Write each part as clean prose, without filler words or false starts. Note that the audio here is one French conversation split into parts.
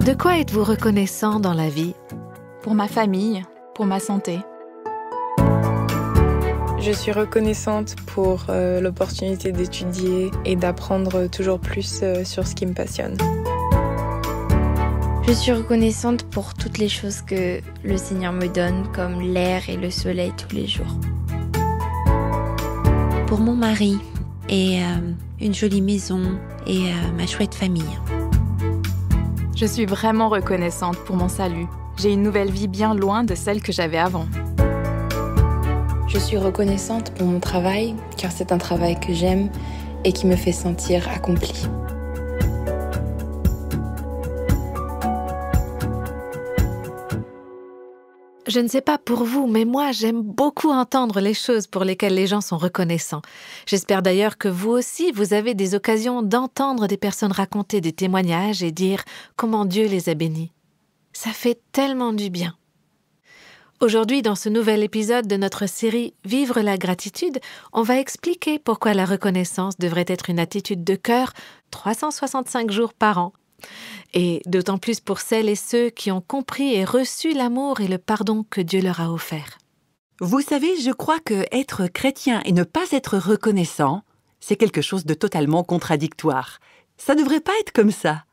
De quoi êtes-vous reconnaissant dans la vie ? Pour ma famille, pour ma santé. Je suis reconnaissante pour l'opportunité d'étudier et d'apprendre toujours plus sur ce qui me passionne. Je suis reconnaissante pour toutes les choses que le Seigneur me donne, comme l'air et le soleil tous les jours. Pour mon mari et une jolie maison et ma chouette famille. Je suis vraiment reconnaissante pour mon salut. J'ai une nouvelle vie bien loin de celle que j'avais avant. Je suis reconnaissante pour mon travail, car c'est un travail que j'aime et qui me fait sentir accomplie. Je ne sais pas pour vous, mais moi, j'aime beaucoup entendre les choses pour lesquelles les gens sont reconnaissants. J'espère d'ailleurs que vous aussi, vous avez des occasions d'entendre des personnes raconter des témoignages et dire comment Dieu les a bénis. Ça fait tellement du bien. Aujourd'hui, dans ce nouvel épisode de notre série « Vivre la gratitude », on va expliquer pourquoi la reconnaissance devrait être une attitude de cœur 365 jours par an. Et d'autant plus pour celles et ceux qui ont compris et reçu l'amour et le pardon que Dieu leur a offert. Vous savez, je crois que être chrétien et ne pas être reconnaissant, c'est quelque chose de totalement contradictoire. Ça ne devrait pas être comme ça.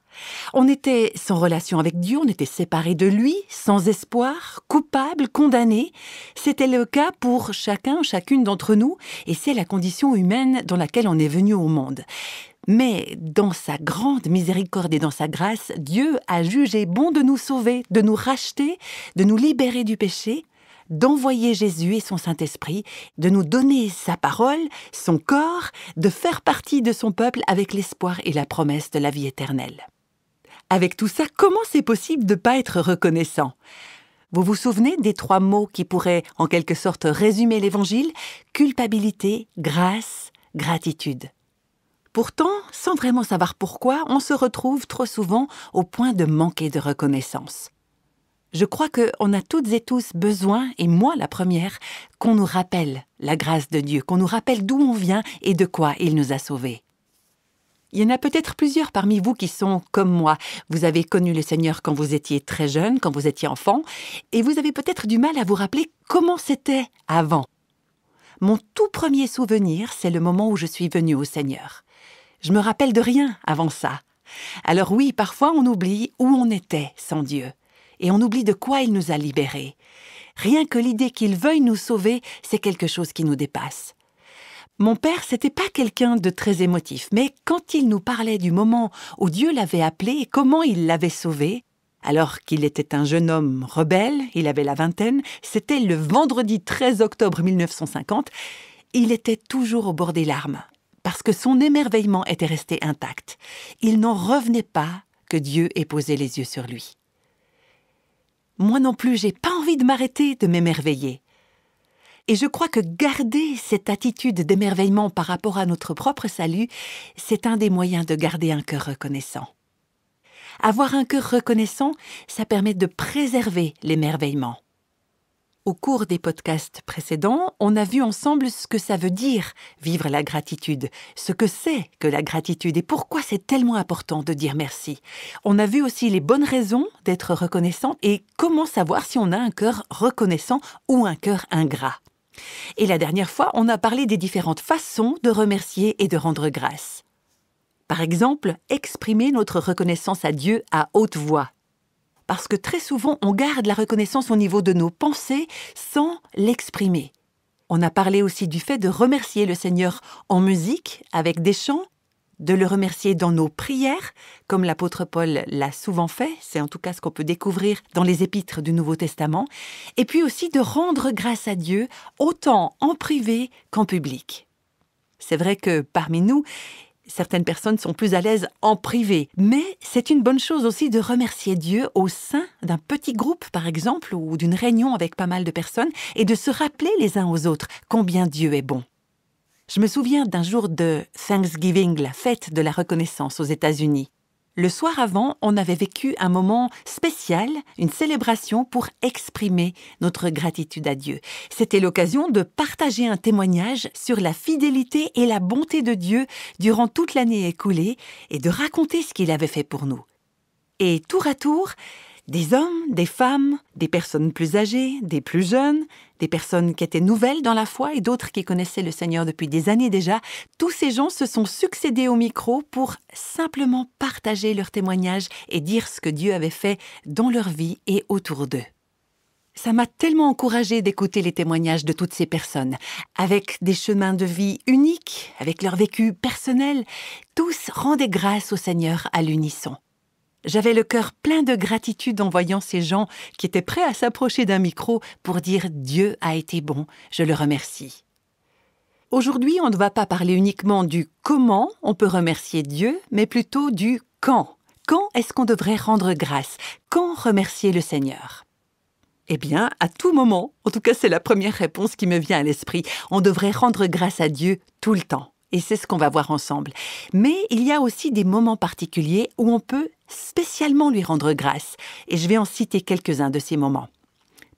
On était sans relation avec Dieu, on était séparés de lui, sans espoir, coupables, condamnés. C'était le cas pour chacune d'entre nous, et c'est la condition humaine dans laquelle on est venu au monde. Mais dans sa grande miséricorde et dans sa grâce, Dieu a jugé bon de nous sauver, de nous racheter, de nous libérer du péché, d'envoyer Jésus et son Saint-Esprit, de nous donner sa parole, son corps, de faire partie de son peuple avec l'espoir et la promesse de la vie éternelle. Avec tout ça, comment c'est possible de ne pas être reconnaissant ? Vous vous souvenez des 3 mots qui pourraient en quelque sorte résumer l'Évangile ? Culpabilité, grâce, gratitude. Pourtant, sans vraiment savoir pourquoi, on se retrouve trop souvent au point de manquer de reconnaissance. Je crois qu'on a toutes et tous besoin, et moi la première, qu'on nous rappelle la grâce de Dieu, qu'on nous rappelle d'où on vient et de quoi il nous a sauvés. Il y en a peut-être plusieurs parmi vous qui sont comme moi. Vous avez connu le Seigneur quand vous étiez très jeune, quand vous étiez enfant, et vous avez peut-être du mal à vous rappeler comment c'était avant. Mon tout premier souvenir, c'est le moment où je suis venue au Seigneur. Je me rappelle de rien avant ça. Alors oui, parfois on oublie où on était sans Dieu. Et on oublie de quoi il nous a libérés. Rien que l'idée qu'il veuille nous sauver, c'est quelque chose qui nous dépasse. Mon père, c'était pas quelqu'un de très émotif, mais quand il nous parlait du moment où Dieu l'avait appelé et comment il l'avait sauvé, alors qu'il était un jeune homme rebelle, il avait la vingtaine, c'était le vendredi 13 octobre 1950, il était toujours au bord des larmes. Parce que son émerveillement était resté intact. Il n'en revenait pas que Dieu ait posé les yeux sur lui. Moi non plus, j'ai pas envie de m'arrêter de m'émerveiller. Et je crois que garder cette attitude d'émerveillement par rapport à notre propre salut, c'est un des moyens de garder un cœur reconnaissant. Avoir un cœur reconnaissant, ça permet de préserver l'émerveillement. Au cours des podcasts précédents, on a vu ensemble ce que ça veut dire vivre la gratitude, ce que c'est que la gratitude et pourquoi c'est tellement important de dire merci. On a vu aussi les bonnes raisons d'être reconnaissant et comment savoir si on a un cœur reconnaissant ou un cœur ingrat. Et la dernière fois, on a parlé des différentes façons de remercier et de rendre grâce. Par exemple, exprimer notre reconnaissance à Dieu à haute voix. Parce que très souvent, on garde la reconnaissance au niveau de nos pensées sans l'exprimer. On a parlé aussi du fait de remercier le Seigneur en musique, avec des chants, de le remercier dans nos prières, comme l'apôtre Paul l'a souvent fait, c'est en tout cas ce qu'on peut découvrir dans les épîtres du Nouveau Testament, et puis aussi de rendre grâce à Dieu, autant en privé qu'en public. C'est vrai que parmi nous, certaines personnes sont plus à l'aise en privé, mais c'est une bonne chose aussi de remercier Dieu au sein d'un petit groupe, par exemple, ou d'une réunion avec pas mal de personnes, et de se rappeler les uns aux autres combien Dieu est bon. Je me souviens d'un jour de Thanksgiving, la fête de la reconnaissance aux États-Unis. Le soir avant, on avait vécu un moment spécial, une célébration pour exprimer notre gratitude à Dieu. C'était l'occasion de partager un témoignage sur la fidélité et la bonté de Dieu durant toute l'année écoulée et de raconter ce qu'il avait fait pour nous. Et tour à tour, des hommes, des femmes, des personnes plus âgées, des plus jeunes, des personnes qui étaient nouvelles dans la foi et d'autres qui connaissaient le Seigneur depuis des années déjà, tous ces gens se sont succédés au micro pour simplement partager leurs témoignages et dire ce que Dieu avait fait dans leur vie et autour d'eux. Ça m'a tellement encouragée d'écouter les témoignages de toutes ces personnes, avec des chemins de vie uniques, avec leur vécu personnel. Tous rendaient grâce au Seigneur à l'unisson. J'avais le cœur plein de gratitude en voyant ces gens qui étaient prêts à s'approcher d'un micro pour dire « Dieu a été bon, je le remercie ». Aujourd'hui, on ne va pas parler uniquement du comment on peut remercier Dieu, mais plutôt du quand. Quand est-ce qu'on devrait rendre grâce? Quand remercier le Seigneur? Eh bien, à tout moment, en tout cas c'est la première réponse qui me vient à l'esprit, on devrait rendre grâce à Dieu tout le temps. Et c'est ce qu'on va voir ensemble. Mais il y a aussi des moments particuliers où on peut spécialement lui rendre grâce. Et je vais en citer quelques-uns de ces moments.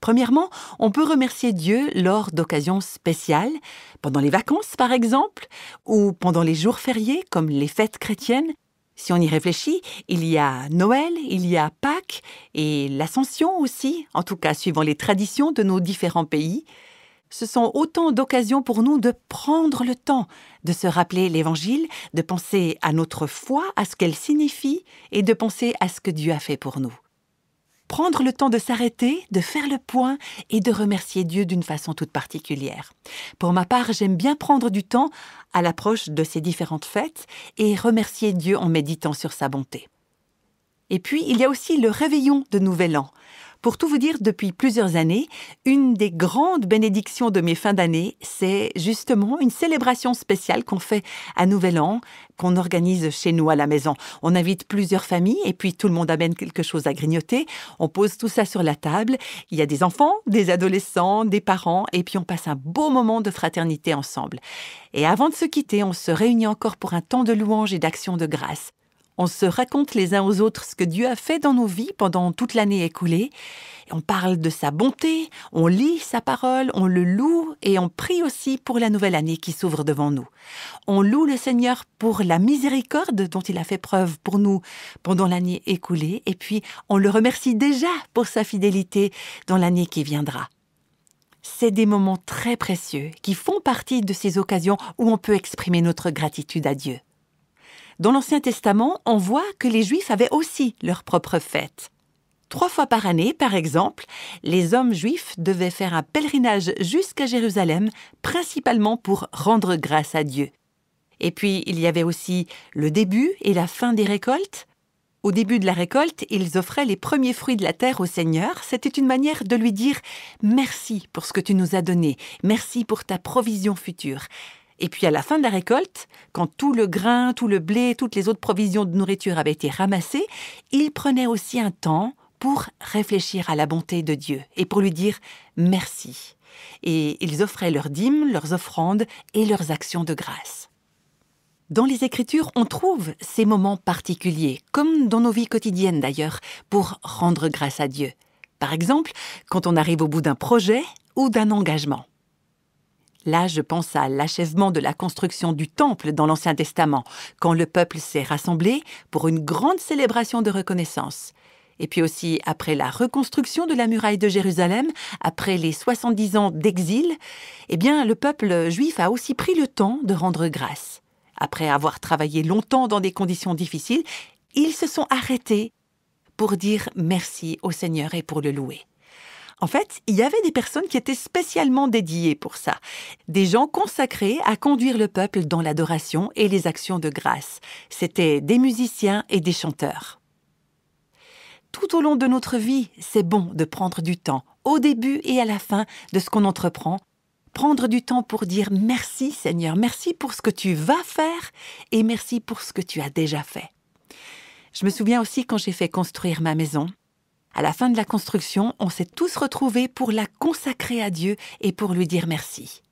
Premièrement, on peut remercier Dieu lors d'occasions spéciales, pendant les vacances par exemple, ou pendant les jours fériés comme les fêtes chrétiennes. Si on y réfléchit, il y a Noël, il y a Pâques et l'Ascension aussi, en tout cas suivant les traditions de nos différents pays. Ce sont autant d'occasions pour nous de prendre le temps de se rappeler l'Évangile, de penser à notre foi, à ce qu'elle signifie et de penser à ce que Dieu a fait pour nous. Prendre le temps de s'arrêter, de faire le point et de remercier Dieu d'une façon toute particulière. Pour ma part, j'aime bien prendre du temps à l'approche de ces différentes fêtes et remercier Dieu en méditant sur sa bonté. Et puis, il y a aussi le réveillon de Nouvel An. Pour tout vous dire, depuis plusieurs années, une des grandes bénédictions de mes fins d'année, c'est justement une célébration spéciale qu'on fait à Nouvel An, qu'on organise chez nous à la maison. On invite plusieurs familles et puis tout le monde amène quelque chose à grignoter. On pose tout ça sur la table. Il y a des enfants, des adolescents, des parents et puis on passe un beau moment de fraternité ensemble. Et avant de se quitter, on se réunit encore pour un temps de louange et d'action de grâce. On se raconte les uns aux autres ce que Dieu a fait dans nos vies pendant toute l'année écoulée. On parle de sa bonté, on lit sa parole, on le loue et on prie aussi pour la nouvelle année qui s'ouvre devant nous. On loue le Seigneur pour la miséricorde dont il a fait preuve pour nous pendant l'année écoulée et puis on le remercie déjà pour sa fidélité dans l'année qui viendra. C'est des moments très précieux qui font partie de ces occasions où on peut exprimer notre gratitude à Dieu. Dans l'Ancien Testament, on voit que les Juifs avaient aussi leur propre fête. 3 fois par année, par exemple, les hommes juifs devaient faire un pèlerinage jusqu'à Jérusalem, principalement pour rendre grâce à Dieu. Et puis, il y avait aussi le début et la fin des récoltes. Au début de la récolte, ils offraient les premiers fruits de la terre au Seigneur. C'était une manière de lui dire « Merci pour ce que tu nous as donné, merci pour ta provision future ». Et puis à la fin de la récolte, quand tout le grain, tout le blé, toutes les autres provisions de nourriture avaient été ramassées, ils prenaient aussi un temps pour réfléchir à la bonté de Dieu et pour lui dire merci. Et ils offraient leurs dîmes, leurs offrandes et leurs actions de grâce. Dans les Écritures, on trouve ces moments particuliers, comme dans nos vies quotidiennes d'ailleurs, pour rendre grâce à Dieu. Par exemple, quand on arrive au bout d'un projet ou d'un engagement. Là, je pense à l'achèvement de la construction du Temple dans l'Ancien Testament, quand le peuple s'est rassemblé pour une grande célébration de reconnaissance. Et puis aussi après la reconstruction de la muraille de Jérusalem, après les 70 ans d'exil, eh bien, le peuple juif a aussi pris le temps de rendre grâce. Après avoir travaillé longtemps dans des conditions difficiles, ils se sont arrêtés pour dire merci au Seigneur et pour le louer. En fait, il y avait des personnes qui étaient spécialement dédiées pour ça. Des gens consacrés à conduire le peuple dans l'adoration et les actions de grâce. C'étaient des musiciens et des chanteurs. Tout au long de notre vie, c'est bon de prendre du temps, au début et à la fin de ce qu'on entreprend. Prendre du temps pour dire merci Seigneur, merci pour ce que tu vas faire et merci pour ce que tu as déjà fait. Je me souviens aussi quand j'ai fait construire ma maison. À la fin de la construction, on s'est tous retrouvés pour la consacrer à Dieu et pour lui dire merci.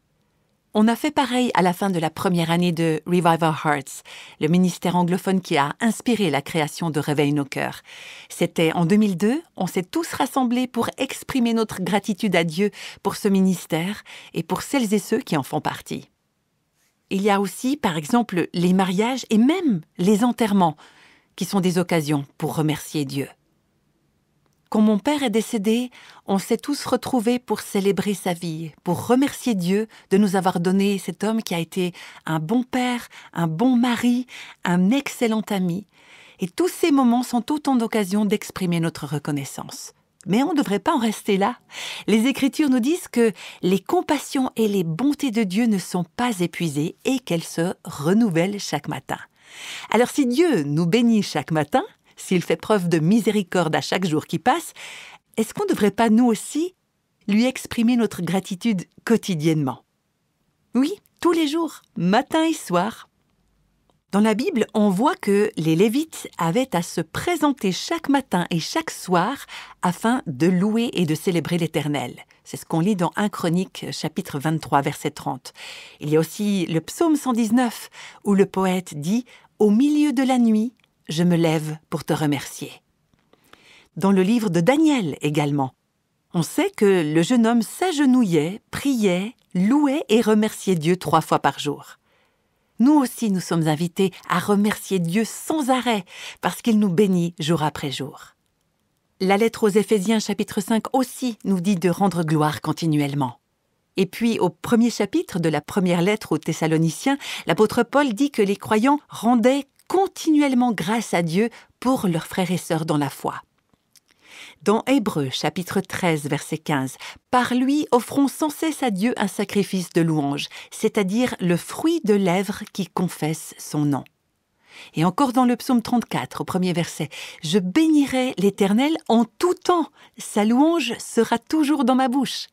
On a fait pareil à la fin de la première année de Revive Our Hearts, le ministère anglophone qui a inspiré la création de Réveille nos cœurs. C'était en 2002, on s'est tous rassemblés pour exprimer notre gratitude à Dieu pour ce ministère et pour celles et ceux qui en font partie. Il y a aussi, par exemple, les mariages et même les enterrements. qui sont des occasions pour remercier Dieu. Quand mon père est décédé, on s'est tous retrouvés pour célébrer sa vie, pour remercier Dieu de nous avoir donné cet homme qui a été un bon père, un bon mari, un excellent ami. Et tous ces moments sont autant d'occasions d'exprimer notre reconnaissance. Mais on ne devrait pas en rester là. Les Écritures nous disent que les compassions et les bontés de Dieu ne sont pas épuisées et qu'elles se renouvellent chaque matin. Alors si Dieu nous bénit chaque matin, s'il fait preuve de miséricorde à chaque jour qui passe, est-ce qu'on ne devrait pas nous aussi lui exprimer notre gratitude quotidiennement? Oui, tous les jours, matin et soir. Dans la Bible, on voit que les Lévites avaient à se présenter chaque matin et chaque soir afin de louer et de célébrer l'Éternel. C'est ce qu'on lit dans 1 Chronique, chapitre 23, verset 30. Il y a aussi le psaume 119, où le poète dit « Au milieu de la nuit, je me lève pour te remercier ». Dans le livre de Daniel également, on sait que le jeune homme s'agenouillait, priait, louait et remerciait Dieu 3 fois par jour. Nous aussi, nous sommes invités à remercier Dieu sans arrêt, parce qu'il nous bénit jour après jour. La lettre aux Éphésiens, chapitre 5, aussi nous dit de rendre gloire continuellement. Et puis, au premier chapitre de la première lettre aux Thessaloniciens, l'apôtre Paul dit que les croyants rendaient continuellement grâce à Dieu pour leurs frères et sœurs dans la foi. Dans Hébreux, chapitre 13, verset 15, « Par lui, offrons sans cesse à Dieu un sacrifice de louange, c'est-à-dire le fruit de lèvres qui confesse son nom. » Et encore dans le psaume 34, au premier verset, « Je bénirai l'Éternel en tout temps, sa louange sera toujours dans ma bouche. »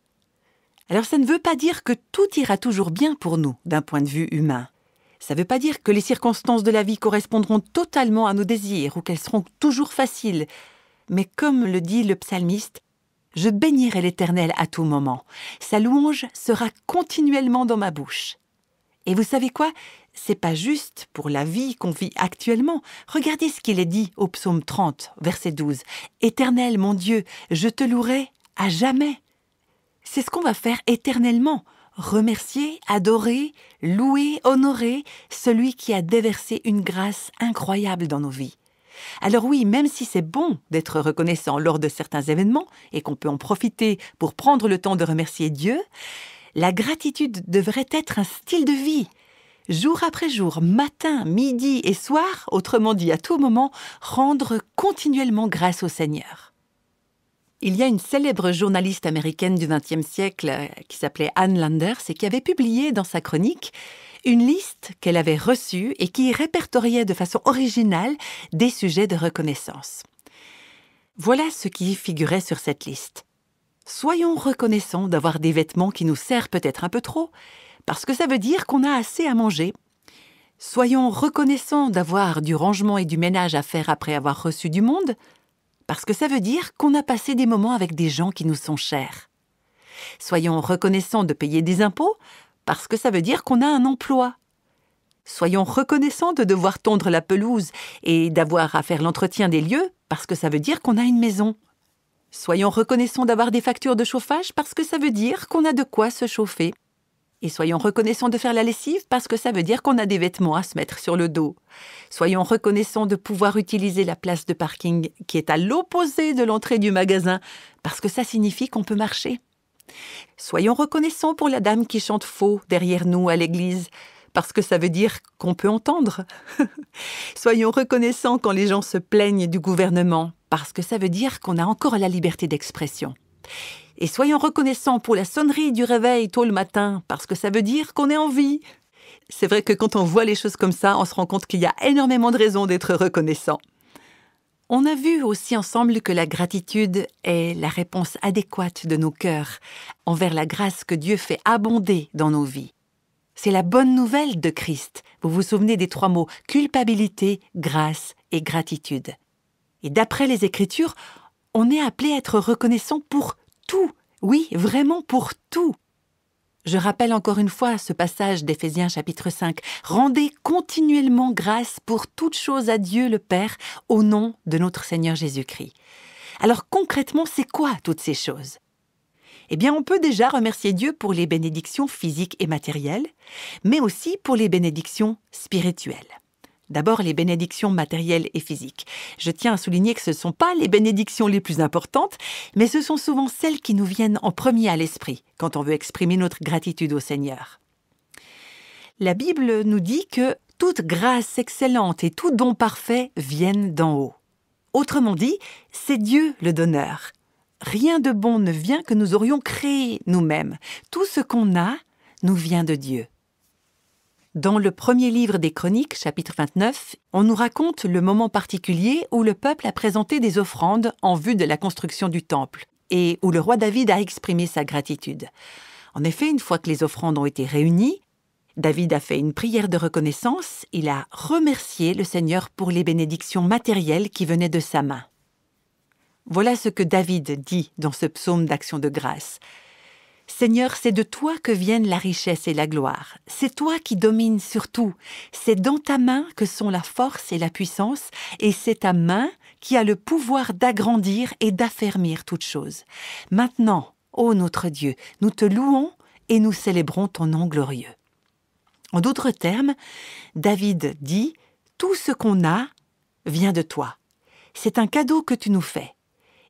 Alors ça ne veut pas dire que tout ira toujours bien pour nous, d'un point de vue humain. Ça ne veut pas dire que les circonstances de la vie correspondront totalement à nos désirs ou qu'elles seront toujours faciles. Mais comme le dit le psalmiste, « Je bénirai l'Éternel à tout moment. Sa louange sera continuellement dans ma bouche. » Et vous savez quoi? C'est pas juste pour la vie qu'on vit actuellement. Regardez ce qu'il est dit au psaume 30, verset 12. « Éternel, mon Dieu, je te louerai à jamais. » C'est ce qu'on va faire éternellement. Remercier, adorer, louer, honorer celui qui a déversé une grâce incroyable dans nos vies. Alors oui, même si c'est bon d'être reconnaissant lors de certains événements et qu'on peut en profiter pour prendre le temps de remercier Dieu, la gratitude devrait être un style de vie. Jour après jour, matin, midi et soir, autrement dit à tout moment, rendre continuellement grâce au Seigneur. Il y a une célèbre journaliste américaine du XXe siècle qui s'appelait Ann Landers et qui avait publié dans sa chronique une liste qu'elle avait reçue et qui répertoriait de façon originale des sujets de reconnaissance. Voilà ce qui figurait sur cette liste. Soyons reconnaissants d'avoir des vêtements qui nous servent peut-être un peu trop, parce que ça veut dire qu'on a assez à manger. Soyons reconnaissants d'avoir du rangement et du ménage à faire après avoir reçu du monde, parce que ça veut dire qu'on a passé des moments avec des gens qui nous sont chers. Soyons reconnaissants de payer des impôts, parce que ça veut dire qu'on a un emploi. Soyons reconnaissants de devoir tondre la pelouse et d'avoir à faire l'entretien des lieux, parce que ça veut dire qu'on a une maison. Soyons reconnaissants d'avoir des factures de chauffage, parce que ça veut dire qu'on a de quoi se chauffer. Et soyons reconnaissants de faire la lessive, parce que ça veut dire qu'on a des vêtements à se mettre sur le dos. Soyons reconnaissants de pouvoir utiliser la place de parking qui est à l'opposé de l'entrée du magasin, parce que ça signifie qu'on peut marcher. Soyons reconnaissants pour la dame qui chante faux derrière nous à l'église, parce que ça veut dire qu'on peut entendre. Soyons reconnaissants quand les gens se plaignent du gouvernement, parce que ça veut dire qu'on a encore la liberté d'expression. Et soyons reconnaissants pour la sonnerie du réveil tôt le matin, parce que ça veut dire qu'on est en vie. C'est vrai que quand on voit les choses comme ça, on se rend compte qu'il y a énormément de raisons d'être reconnaissant. On a vu aussi ensemble que la gratitude est la réponse adéquate de nos cœurs envers la grâce que Dieu fait abonder dans nos vies. C'est la bonne nouvelle de Christ. Vous vous souvenez des 3 mots « culpabilité, grâce et gratitude ». Et d'après les Écritures, on est appelé à être reconnaissant pour tout. Oui, vraiment pour tout. Je rappelle encore une fois ce passage d'Éphésiens chapitre 5. « Rendez continuellement grâce pour toutes choses à Dieu le Père au nom de notre Seigneur Jésus-Christ. » Alors concrètement, c'est quoi toutes ces choses? Eh bien, on peut déjà remercier Dieu pour les bénédictions physiques et matérielles, mais aussi pour les bénédictions spirituelles. D'abord, les bénédictions matérielles et physiques. Je tiens à souligner que ce ne sont pas les bénédictions les plus importantes, mais ce sont souvent celles qui nous viennent en premier à l'esprit quand on veut exprimer notre gratitude au Seigneur. La Bible nous dit que toute grâce excellente et tout don parfait viennent d'en haut. Autrement dit, c'est Dieu le donneur. Rien de bon ne vient que nous aurions créé nous-mêmes. Tout ce qu'on a nous vient de Dieu. Dans le premier livre des Chroniques, chapitre 29, on nous raconte le moment particulier où le peuple a présenté des offrandes en vue de la construction du temple et où le roi David a exprimé sa gratitude. En effet, une fois que les offrandes ont été réunies, David a fait une prière de reconnaissance, il a remercié le Seigneur pour les bénédictions matérielles qui venaient de sa main. Voilà ce que David dit dans ce psaume d'action de grâce. « Seigneur, c'est de toi que viennent la richesse et la gloire. C'est toi qui domines sur tout. C'est dans ta main que sont la force et la puissance, et c'est ta main qui a le pouvoir d'agrandir et d'affermir toutes choses. Maintenant, ô notre Dieu, nous te louons et nous célébrons ton nom glorieux. » En d'autres termes, David dit « Tout ce qu'on a vient de toi. C'est un cadeau que tu nous fais.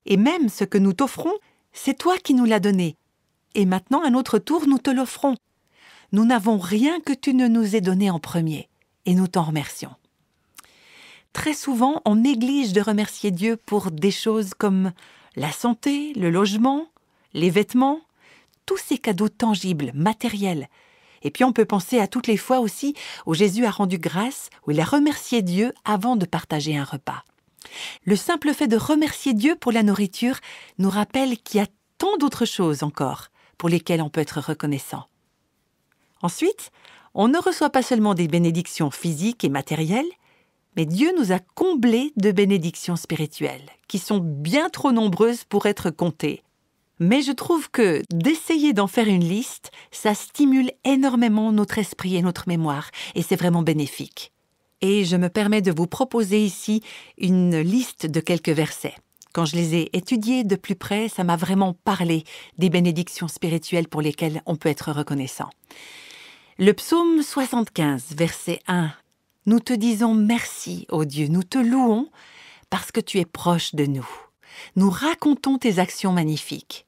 Et même ce que nous t'offrons, c'est toi qui nous l'as donné. Et maintenant, à notre tour, nous te l'offrons. Nous n'avons rien que tu ne nous aies donné en premier, et nous t'en remercions. » Très souvent, on néglige de remercier Dieu pour des choses comme la santé, le logement, les vêtements, tous ces cadeaux tangibles, matériels. Et puis on peut penser à toutes les fois aussi où Jésus a rendu grâce, où il a remercié Dieu avant de partager un repas. Le simple fait de remercier Dieu pour la nourriture nous rappelle qu'il y a tant d'autres choses encore pour lesquelles on peut être reconnaissant. Ensuite, on ne reçoit pas seulement des bénédictions physiques et matérielles, mais Dieu nous a comblés de bénédictions spirituelles, qui sont bien trop nombreuses pour être comptées. Mais je trouve que d'essayer d'en faire une liste, ça stimule énormément notre esprit et notre mémoire, et c'est vraiment bénéfique. Et je me permets de vous proposer ici une liste de quelques versets. Quand je les ai étudiés de plus près, ça m'a vraiment parlé des bénédictions spirituelles pour lesquelles on peut être reconnaissant. Le psaume 75, verset 1. « Nous te disons merci, ô Dieu, nous te louons parce que tu es proche de nous. Nous racontons tes actions magnifiques. »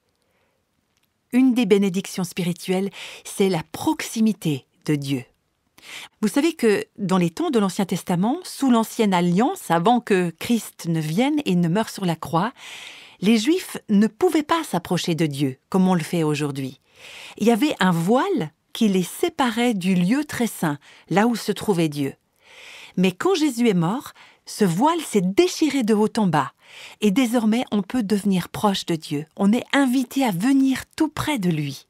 Une des bénédictions spirituelles, c'est la proximité de Dieu. Vous savez que dans les temps de l'Ancien Testament, sous l'Ancienne Alliance, avant que Christ ne vienne et ne meure sur la croix, les Juifs ne pouvaient pas s'approcher de Dieu comme on le fait aujourd'hui. Il y avait un voile qui les séparait du lieu très saint, là où se trouvait Dieu. Mais quand Jésus est mort, ce voile s'est déchiré de haut en bas. Et désormais, on peut devenir proche de Dieu. On est invité à venir tout près de lui.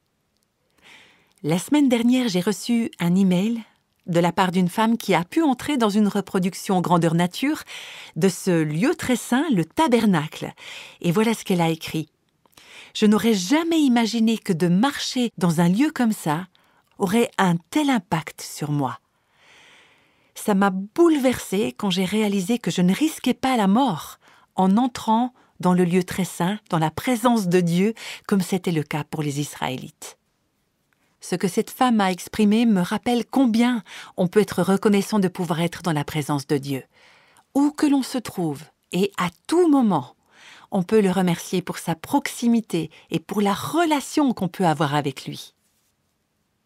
La semaine dernière, j'ai reçu un email de la part d'une femme qui a pu entrer dans une reproduction grandeur nature de ce lieu très saint, le tabernacle. Et voilà ce qu'elle a écrit. « Je n'aurais jamais imaginé que de marcher dans un lieu comme ça aurait un tel impact sur moi. Ça m'a bouleversée quand j'ai réalisé que je ne risquais pas la mort en entrant dans le lieu très saint, dans la présence de Dieu, comme c'était le cas pour les Israélites. » Ce que cette femme a exprimé me rappelle combien on peut être reconnaissant de pouvoir être dans la présence de Dieu. Où que l'on se trouve, et à tout moment, on peut le remercier pour sa proximité et pour la relation qu'on peut avoir avec lui.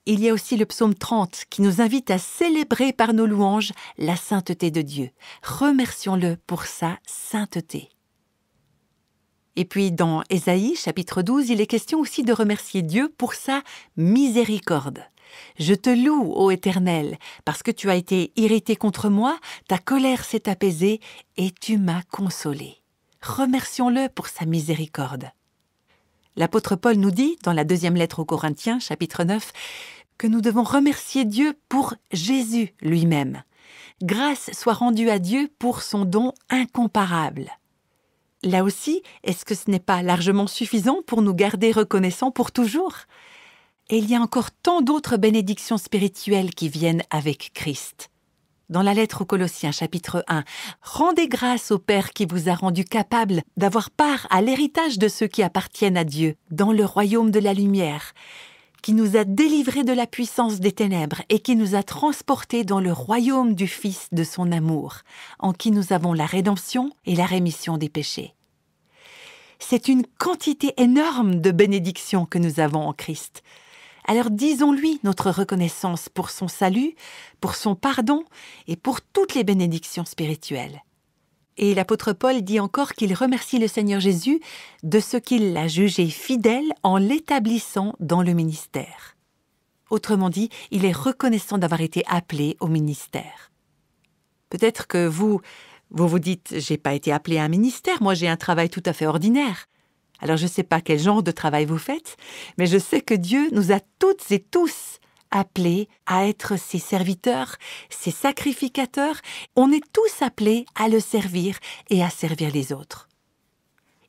Il y a aussi le psaume 30 qui nous invite à célébrer par nos louanges la sainteté de Dieu. Remercions-le pour sa sainteté. Et puis dans Ésaïe, chapitre 12, il est question aussi de remercier Dieu pour sa miséricorde. « Je te loue, ô Éternel, parce que tu as été irrité contre moi, ta colère s'est apaisée et tu m'as consolé. » Remercions-le pour sa miséricorde. L'apôtre Paul nous dit, dans la deuxième lettre aux Corinthiens, chapitre 9, que nous devons remercier Dieu pour Jésus lui-même. Grâce soit rendue à Dieu pour son don incomparable. Là aussi, est-ce que ce n'est pas largement suffisant pour nous garder reconnaissants pour toujours ? Et il y a encore tant d'autres bénédictions spirituelles qui viennent avec Christ. Dans la lettre aux Colossiens, chapitre 1, « Rendez grâce au Père qui vous a rendu capable d'avoir part à l'héritage de ceux qui appartiennent à Dieu, dans le royaume de la lumière, qui nous a délivrés de la puissance des ténèbres et qui nous a transportés dans le royaume du Fils de son amour, en qui nous avons la rédemption et la rémission des péchés. C'est une quantité énorme de bénédictions que nous avons en Christ. Alors disons-lui notre reconnaissance pour son salut, pour son pardon et pour toutes les bénédictions spirituelles. Et l'apôtre Paul dit encore qu'il remercie le Seigneur Jésus de ce qu'il l'a jugé fidèle en l'établissant dans le ministère. Autrement dit, il est reconnaissant d'avoir été appelé au ministère. Peut-être que vous vous dites « j'ai pas été appelé à un ministère, moi j'ai un travail tout à fait ordinaire ». Alors je ne sais pas quel genre de travail vous faites, mais je sais que Dieu nous a toutes et tous appelés à être ses serviteurs, ses sacrificateurs. On est tous appelés à le servir et à servir les autres.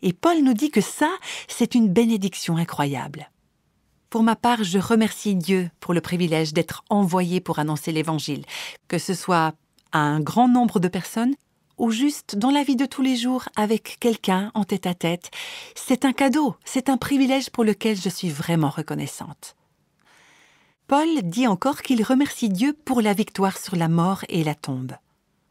Et Paul nous dit que ça, c'est une bénédiction incroyable. Pour ma part, je remercie Dieu pour le privilège d'être envoyé pour annoncer l'Évangile, que ce soit à un grand nombre de personnes ou juste dans la vie de tous les jours avec quelqu'un en tête-à-tête. C'est un cadeau, c'est un privilège pour lequel je suis vraiment reconnaissante. Paul dit encore qu'il remercie Dieu pour la victoire sur la mort et la tombe.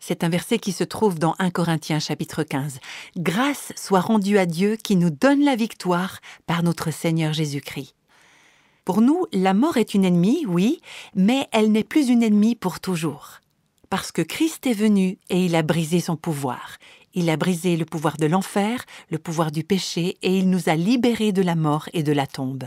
C'est un verset qui se trouve dans 1 Corinthiens chapitre 15. « Grâce soit rendue à Dieu qui nous donne la victoire par notre Seigneur Jésus-Christ. » Pour nous, la mort est une ennemie, oui, mais elle n'est plus une ennemie pour toujours. Parce que Christ est venu et il a brisé son pouvoir. Il a brisé le pouvoir de l'enfer, le pouvoir du péché, et il nous a libérés de la mort et de la tombe.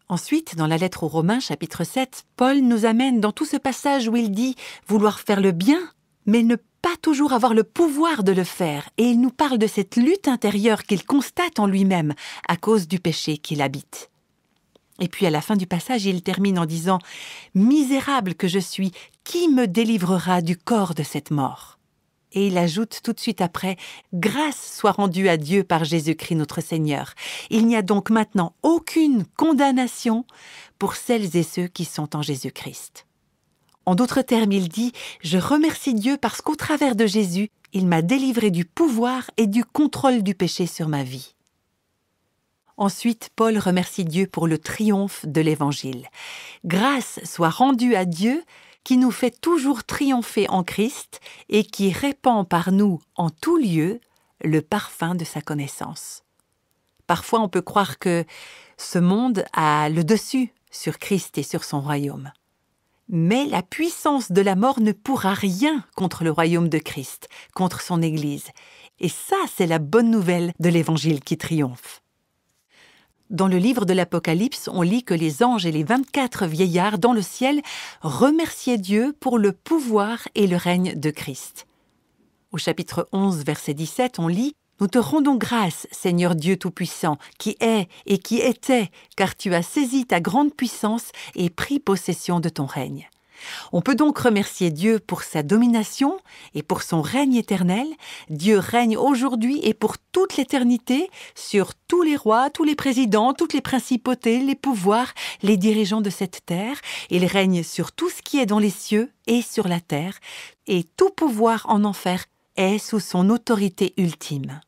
Ensuite, dans la lettre aux Romains, chapitre 7, Paul nous amène dans tout ce passage où il dit vouloir faire le bien, mais ne pas toujours avoir le pouvoir de le faire. Et il nous parle de cette lutte intérieure qu'il constate en lui-même à cause du péché qu'il habite. Et puis à la fin du passage, il termine en disant « Misérable que je suis, qui me délivrera du corps de cette mort ?» Et il ajoute tout de suite après « Grâce soit rendue à Dieu par Jésus-Christ notre Seigneur. Il n'y a donc maintenant aucune condamnation pour celles et ceux qui sont en Jésus-Christ. » En d'autres termes, il dit « Je remercie Dieu parce qu'au travers de Jésus, il m'a délivré du pouvoir et du contrôle du péché sur ma vie. » Ensuite, Paul remercie Dieu pour le triomphe de l'Évangile. « Grâce soit rendue à Dieu qui nous fait toujours triompher en Christ et qui répand par nous en tout lieu le parfum de sa connaissance. » Parfois, on peut croire que ce monde a le dessus sur Christ et sur son royaume. Mais la puissance de la mort ne pourra rien contre le royaume de Christ, contre son Église. Et ça, c'est la bonne nouvelle de l'Évangile qui triomphe. Dans le livre de l'Apocalypse, on lit que les anges et les 24 vieillards dans le ciel remerciaient Dieu pour le pouvoir et le règne de Christ. Au chapitre 11, verset 17, on lit « Nous te rendons grâce, Seigneur Dieu Tout-Puissant, qui est et qui était, car tu as saisi ta grande puissance et pris possession de ton règne. » On peut donc remercier Dieu pour sa domination et pour son règne éternel. Dieu règne aujourd'hui et pour toute l'éternité sur tous les rois, tous les présidents, toutes les principautés, les pouvoirs, les dirigeants de cette terre. Il règne sur tout ce qui est dans les cieux et sur la terre, et tout pouvoir en enfer est sous son autorité ultime.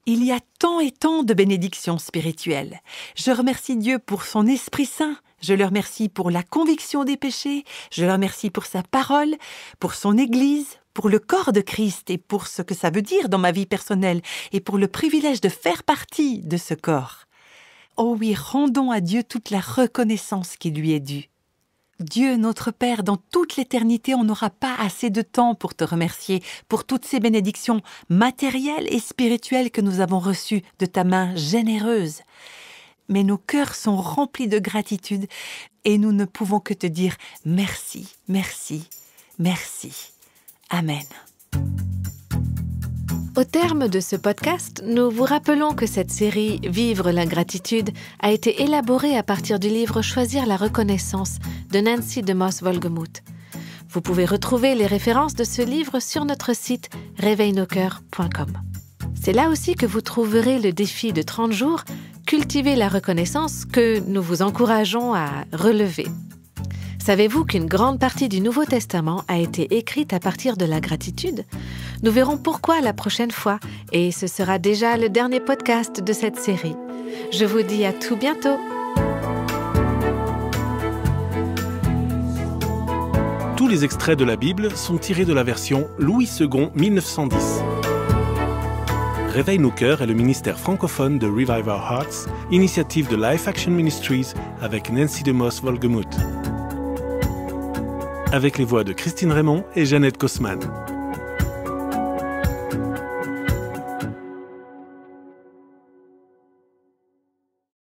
Il y a tant et tant de bénédictions spirituelles. Je remercie Dieu pour son Esprit Saint. Je le remercie pour la conviction des péchés. Je le remercie pour sa parole, pour son Église, pour le corps de Christ et pour ce que ça veut dire dans ma vie personnelle et pour le privilège de faire partie de ce corps. Oh oui, rendons à Dieu toute la reconnaissance qui lui est due. Dieu, notre Père, dans toute l'éternité, on n'aura pas assez de temps pour te remercier pour toutes ces bénédictions matérielles et spirituelles que nous avons reçues de ta main généreuse. Mais nos cœurs sont remplis de gratitude et nous ne pouvons que te dire merci, merci, merci. Amen. Au terme de ce podcast, nous vous rappelons que cette série « Vivre la gratitude » a été élaborée à partir du livre « Choisir la reconnaissance » de Nancy DeMoss-Wolgemuth. Vous pouvez retrouver les références de ce livre sur notre site réveilnoscoeurs.com. C'est là aussi que vous trouverez le défi de 30 jours « Cultiver la reconnaissance » que nous vous encourageons à relever. Savez-vous qu'une grande partie du Nouveau Testament a été écrite à partir de la gratitude ? Nous verrons pourquoi la prochaine fois, et ce sera déjà le dernier podcast de cette série. Je vous dis à tout bientôt. Tous les extraits de la Bible sont tirés de la version Louis II 1910. Réveille nos cœurs est le ministère francophone de Revive Our Hearts, initiative de Life Action Ministries avec Nancy DeMoss Wolgemuth. Avec les voix de Christine Raymond et Jeannette Kosman.